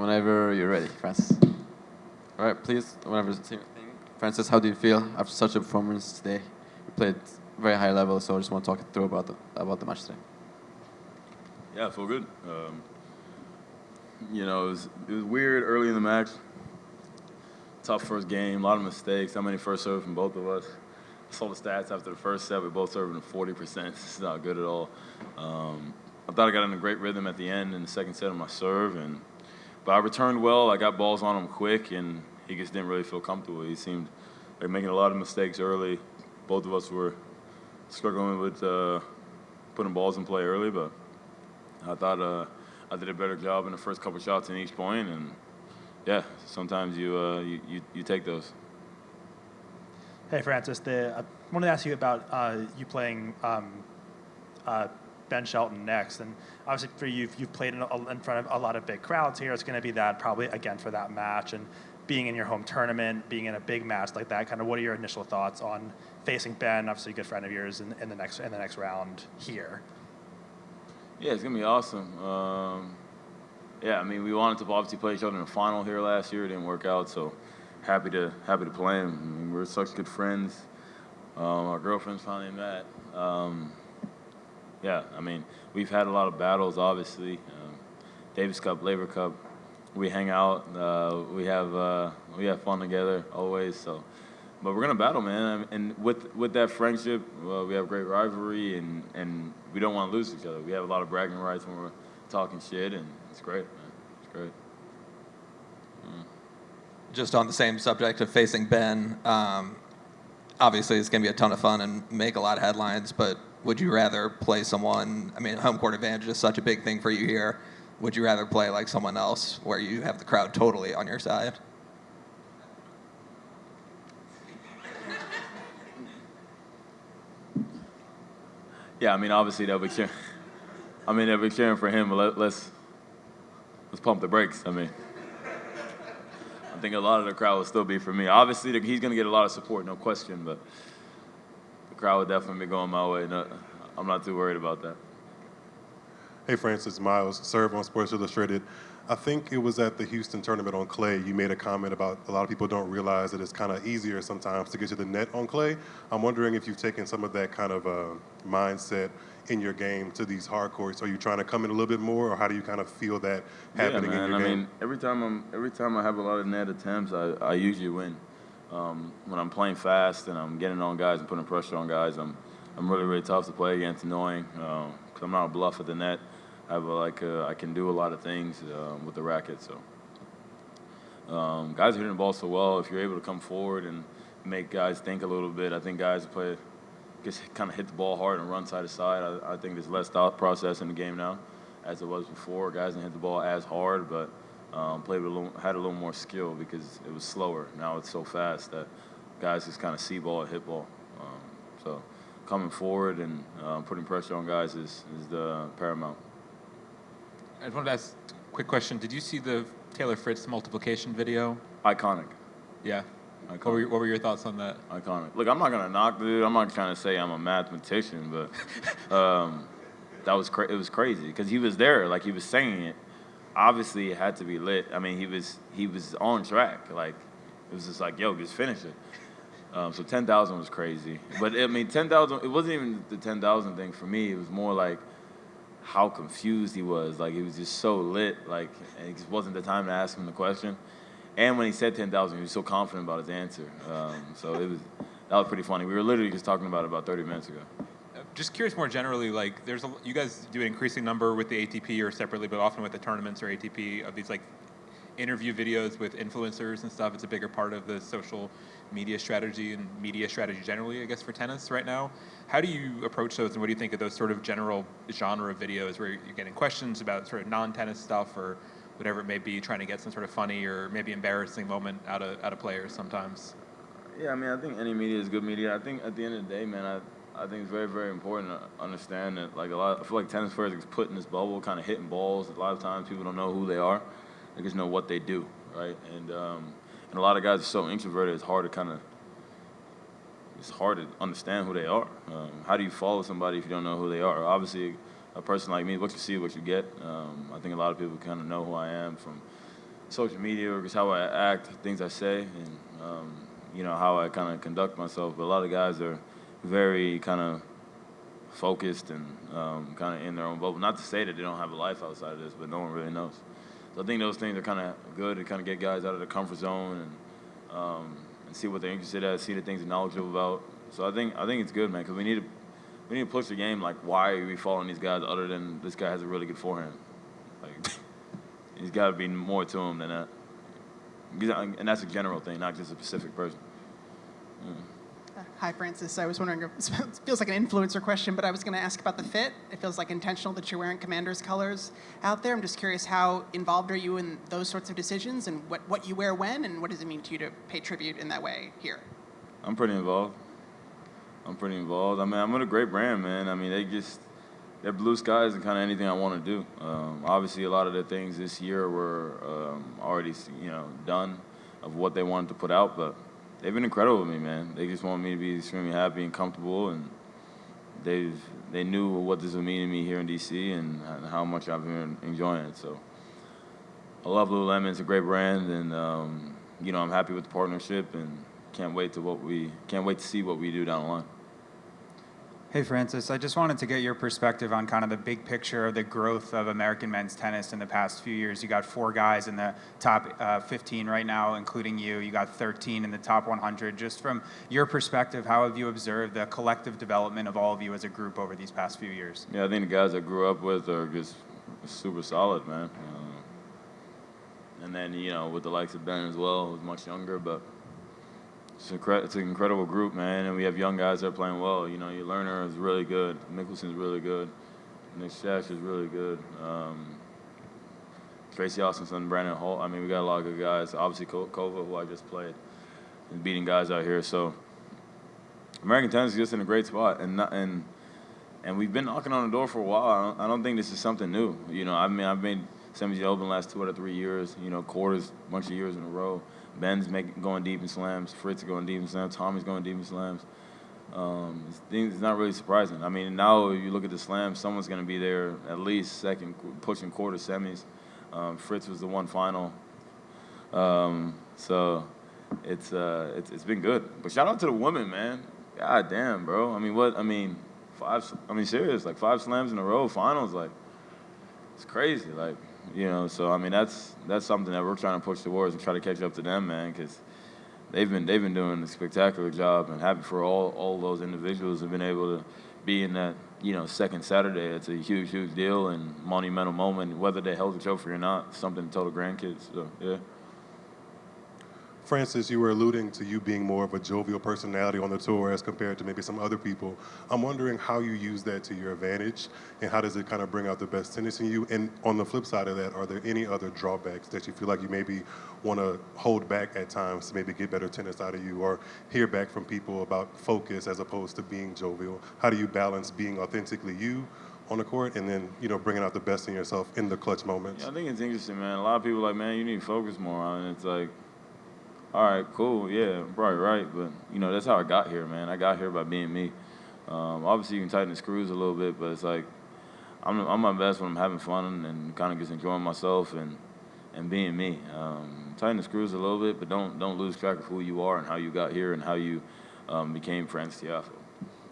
Whenever you're ready, Francis. All right, please, whenever. Francis, how do you feel after such a performance today? You played very high level, so I just want to talk through about the match today. Yeah, I feel good. It was weird early in the match. Tough first game, a lot of mistakes. How many first serves from both of us? I saw the stats after the first set. We both serving at 40%. It's not good at all. I thought I got in a great rhythm at the end in the second set of my serve, but I returned well. I got balls on him quick, and he just didn't really feel comfortable. He seemed like making a lot of mistakes early. Both of us were struggling with putting balls in play early, but I thought I did a better job in the first couple shots in each point, and yeah, sometimes you take those. Hey, Francis. I wanted to ask you about you playing Ben Shelton next, and obviously for you, you've played in front of a lot of big crowds here. It's going to be that probably again for that match, and being in your home tournament, being in a big match like that. Kind of, what are your initial thoughts on facing Ben, obviously a good friend of yours, in the next round here? Yeah, it's gonna be awesome. Yeah, I mean, we wanted to obviously play each other in the final here last year. It didn't work out, so happy to play him. I mean, we're such good friends. Our girlfriends finally met. Yeah, I mean, we've had a lot of battles, obviously. Davis Cup, Labor Cup. We hang out. We have fun together always. So, but we're gonna battle, man. And with that friendship, we have great rivalry, and we don't want to lose each other. We have a lot of bragging rights when we're talking shit, and it's great, man. It's great. Just on the same subject of facing Ben, obviously it's going to be a ton of fun and make a lot of headlines, but would you rather play someone, I mean, home court advantage is such a big thing for you here. Would you rather play like someone else where you have the crowd totally on your side? Yeah, I mean, obviously they'll be cheering. They'll be cheering for him, but let's pump the brakes. I mean, I think a lot of the crowd will still be for me. Obviously, he's going to get a lot of support, no question, but the crowd would definitely be going my way. No, I'm not too worried about that. Hey, Francis, Miles, serve on Sports Illustrated. I think it was at the Houston tournament on clay. You made a comment about a lot of people don't realize that it's kind of easier sometimes to get to the net on clay. I'm wondering if you've taken some of that kind of mindset in your game to these hard courts. Are you trying to come in a little bit more, or how do you kind of feel that happening in your game? I mean, every time I have a lot of net attempts, I usually win. When I'm playing fast and I'm getting on guys and putting pressure on guys, I'm really, really tough to play against, annoying, because I'm not a bluff at the net. I can do a lot of things with the racket. So guys are hitting the ball so well. If you're able to come forward and make guys think a little bit, I think guys just kind of hit the ball hard and run side to side. I think there's less thought process in the game now, as it was before. Guys didn't hit the ball as hard, but had a little more skill because it was slower. Now it's so fast that guys just kind of see ball and hit ball. So coming forward and putting pressure on guys is the paramount. I just wanted to ask a quick question. Did you see the Taylor Fritz multiplication video? Iconic. Yeah. Iconic. What were your thoughts on that? Iconic. Look, I'm not going to knock the dude. I'm not trying to say I'm a mathematician, but it was crazy because he was there. Like, he was saying it. Obviously, it had to be lit. I mean, he was on track. Like, it was just like, yo, just finish it. So 10,000 was crazy. But, 10,000, it wasn't even the 10,000 thing for me. It was more like how confused he was. Like, he was just so lit. Like, and it just wasn't the time to ask him the question. And when he said 10,000, he was so confident about his answer. So that was pretty funny. We were literally just talking about it about 30 minutes ago. Just curious more generally, like, you guys do an increasing number with the ATP or separately, but often with the tournaments or ATP of these, like, interview videos with influencers and stuff. It's a bigger part of the social media strategy and media strategy generally, I guess, for tennis right now. How do you approach those, and what do you think of those sort of general genre of videos where you're getting questions about sort of non-tennis stuff or whatever it may be, trying to get some sort of funny or maybe embarrassing moment out of players sometimes? Yeah, I think any media is good media. I think at the end of the day, man, I think it's very, very important to understand that, like, I feel like tennis players get put in this bubble, kind of hitting balls. A lot of times people don't know who they are. They just know what they do, right? And a lot of guys are so introverted, it's hard to understand who they are. How do you follow somebody if you don't know who they are? Obviously, a person like me, what you see, what you get. I think a lot of people kind of know who I am from social media or just how I act, things I say, and how I kind of conduct myself. But a lot of guys are very kind of focused and kind of in their own bubble. Not to say that they don't have a life outside of this, but no one really knows. So I think those things are kind of good to kind of get guys out of their comfort zone and see what they're interested in, see the things they're knowledgeable about. So I think it's good, man, because we need to push the game. Like, why are we following these guys other than this guy has a really good forehand? Like, he's got to be more to him than that. And that's a general thing, not just a specific person. Hi, Francis. I was wondering, it feels like an influencer question, but I was going to ask about the fit. It feels like intentional that you're wearing Commanders colors out there. I'm just curious, how involved are you in those sorts of decisions and what you wear when, and what does it mean to you to pay tribute in that way here? I'm pretty involved. I mean, I'm with a great brand, man. I mean, they're blue skies and kind of anything I want to do. Obviously, a lot of the things this year were already, done of what they wanted to put out, but they've been incredible with me, man. They just want me to be extremely happy and comfortable, and they knew what this would mean to me here in D.C. and how much I've been enjoying it. So I love Lululemon. It's a great brand, and I'm happy with the partnership, and can't wait to see what we do down the line. Hey, Francis, I just wanted to get your perspective on kind of the big picture of the growth of American men's tennis in the past few years. You got 4 guys in the top 15 right now, including you. You got 13 in the top 100. Just from your perspective, how have you observed the collective development of all of you as a group over these past few years? Yeah, I think the guys I grew up with are just super solid, man. And then, with the likes of Ben as well, who's much younger, but it's an incredible group, man, and we have young guys that are playing well. Your Lerner is really good. Mickelson's really good. Nick Shash is really good. Tracy Austinson, Brandon Holt. I mean, we got a lot of good guys. Obviously, Kova, who I just played, is beating guys out here. So American tennis is just in a great spot, and we've been knocking on the door for a while. I don't think this is something new. I've made semis Open the last 2 out of 3 years. Quarters, a bunch of years in a row. Ben's going deep in slams. Fritz going deep in slams. Tommy's going deep in slams. It's not really surprising. I mean, now you look at the slams, someone's going to be there at least second, pushing quarter semis. Fritz was the one final. So it's been good. But shout out to the women, man. God damn, bro. I mean, serious, like 5 slams in a row, finals, like, it's crazy, like. So I mean that's something that we're trying to push towards and try to catch up to them, man, because they've been doing a spectacular job, and happy for all those individuals who've been able to be in that second Saturday. It's a huge deal and monumental moment, whether they held the trophy or not. Something to tell the grandkids. So yeah. Francis, you were alluding to you being more of a jovial personality on the tour as compared to maybe some other people. I'm wondering how you use that to your advantage, and how does it kind of bring out the best tennis in you? And on the flip side of that, are there any other drawbacks that you feel like you maybe want to hold back at times to maybe get better tennis out of you, or hear back from people about focus as opposed to being jovial? How do you balance being authentically you on the court and then, bringing out the best in yourself in the clutch moments? Yeah, I think it's interesting, man. A lot of people are like, man, you need to focus more. And it's like, all right, cool, yeah, I'm probably right, but, that's how I got here, man. I got here by being me. Obviously, you can tighten the screws a little bit, but it's like I'm my best when I'm having fun and kind of just enjoying myself and being me. Tighten the screws a little bit, but don't lose track of who you are and how you got here and how you became Francis Tiafoe.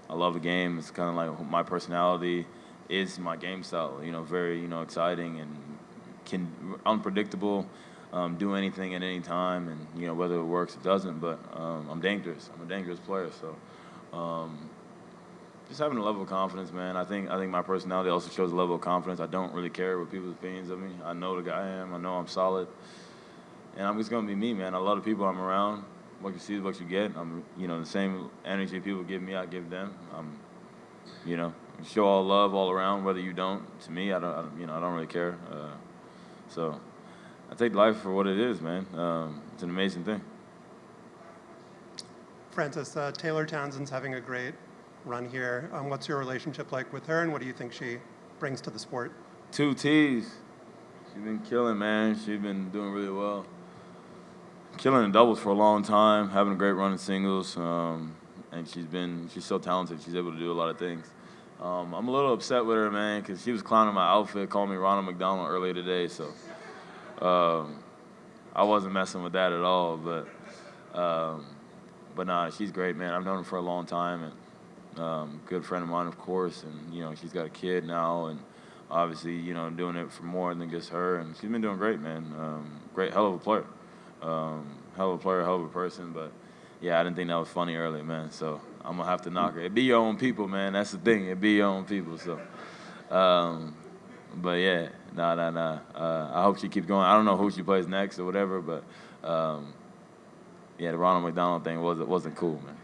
I love the game. It's kind of like my personality is my game style, very, exciting and unpredictable. Do anything at any time, and whether it works, it doesn't. But I'm dangerous. I'm a dangerous player. So just having a level of confidence, man. I think my personality also shows a level of confidence. I don't really care what people's opinions of me. I know the guy I am. I know I'm solid, and I'm just gonna be me, man. I love the people I'm around. What you see is what you get. I'm, the same energy people give me, I give them. Show all love all around. Whether you don't, to me, I don't really care. So I take life for what it is, man. It's an amazing thing. Francis, Taylor Townsend's having a great run here. What's your relationship like with her, and what do you think she brings to the sport? 2 T's. She's been killing, man. She's been doing really well. Killing in doubles for a long time, having a great run in singles, and she's so talented. She's able to do a lot of things. I'm a little upset with her, man, because she was clowning my outfit, calling me Ronald McDonald earlier today. So I wasn't messing with that at all. But nah, she's great, man. I've known her for a long time, and good friend of mine, of course. And she's got a kid now, and obviously, doing it for more than just her. And she's been doing great, man. Great, hell of a player, hell of a player, hell of a person. But yeah, I didn't think that was funny earlier, man. So I'm gonna have to knock her. It be your own people, man. That's the thing. It be your own people. So, but yeah, nah. I hope she keeps going. I don't know who she plays next or whatever, but yeah, the Ronald McDonald thing wasn't cool, man.